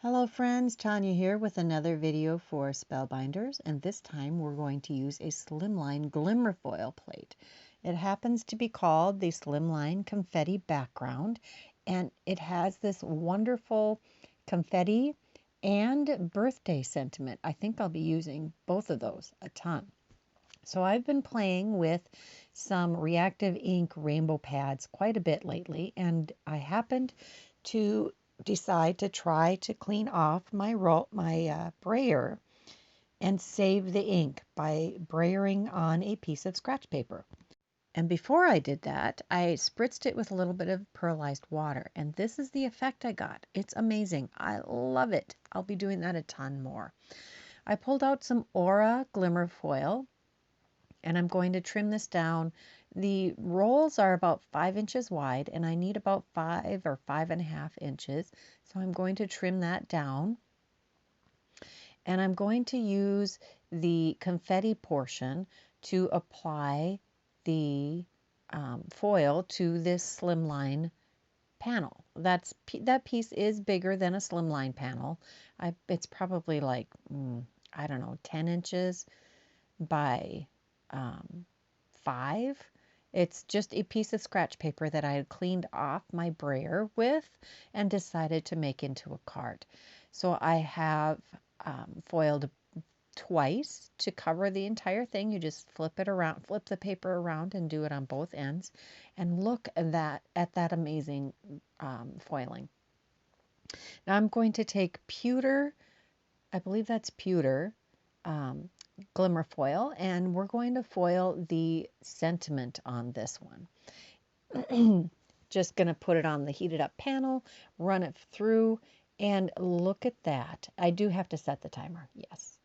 Hello friends, Tanya here with another video for Spellbinders, and this time we're going to use a Slimline Glimmer foil plate. It happens to be called the Slimline Confetti background, and it has this wonderful confetti and birthday sentiment. I think I'll be using both of those a ton. So I've been playing with some reactive ink rainbow pads quite a bit lately, and I happened to decide to try to clean off my brayer and save the ink by brayering on a piece of scratch paper. And before I did that, I spritzed it with a little bit of pearlized water, and this is the effect I got. It's amazing. I love it. I'll be doing that a ton more. I pulled out some Aura Glimmer foil, and I'm going to trim this down. The rolls are about 5 inches wide, and I need about 5 or 5.5 inches. So I'm going to trim that down. And I'm going to use the confetti portion to apply the foil to this slimline panel. That piece is bigger than a slimline panel. It's probably like, I don't know, 10 inches by 5. It's just a piece of scratch paper that I had cleaned off my brayer with and decided to make into a card. So I have foiled twice to cover the entire thing. You just flip it around, flip the paper around and do it on both ends. And look at that amazing foiling. Now I'm going to take Pewter, I believe that's Pewter, Glimmer foil, and we're going to foil the sentiment on this one. Just going to put it on the heated up panel, run it through, and look at that. I do have to set the timer, yes.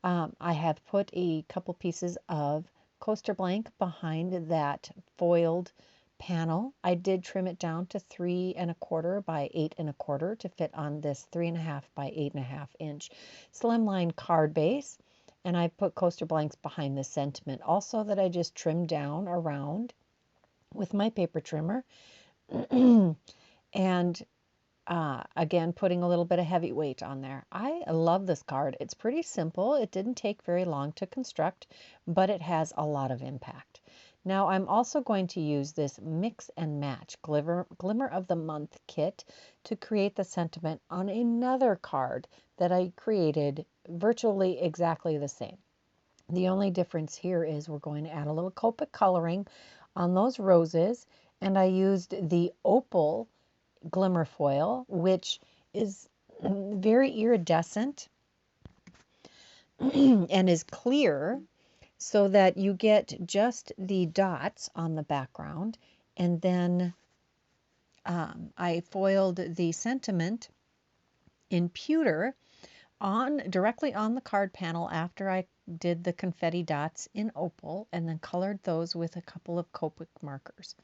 I have put a couple pieces of coaster blank behind that foiled panel. I did trim it down to 3¼ by 8¼ to fit on this 3.5 by 8.5 inch slimline card base. And I put coaster blanks behind the sentiment also that I just trimmed down around with my paper trimmer. And again, putting a little bit of heavy weight on there. I love this card. It's pretty simple. It didn't take very long to construct, but it has a lot of impact. Now I'm also going to use this Mix and Match Glimmer of the Month kit to create the sentiment on another card that I created virtually exactly the same. The only difference here is we're going to add a little Copic coloring on those roses, and I used the Opal Glimmer foil, which is very iridescent and is clear, so that you get just the dots on the background. And then I foiled the sentiment in Pewter directly on the card panel after I did the confetti dots in Opal, and then colored those with a couple of Copic markers.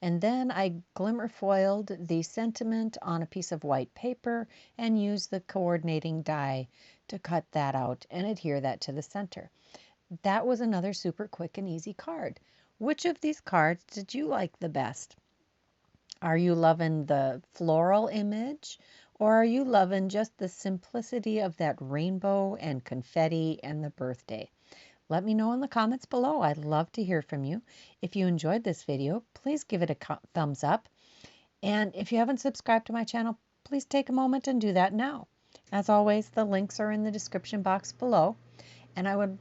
And then I glimmer foiled the sentiment on a piece of white paper and used the coordinating die to cut that out and adhere that to the center. That was another super quick and easy card. Which of these cards did you like the best? Are you loving the floral image, or are you loving just the simplicity of that rainbow and confetti and the birthday? Let me know in the comments below. I'd love to hear from you. If you enjoyed this video, please give it a thumbs up. And if you haven't subscribed to my channel, please take a moment and do that now. As always, the links are in the description box below. And I would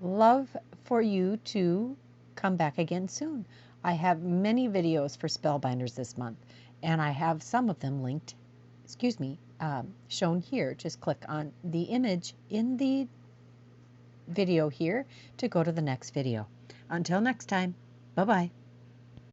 love for you to come back again soon. I have many videos for Spellbinders this month, and I have some of them linked, shown here. Just click on the image in the video here to go to the next video. Until next time, bye-bye.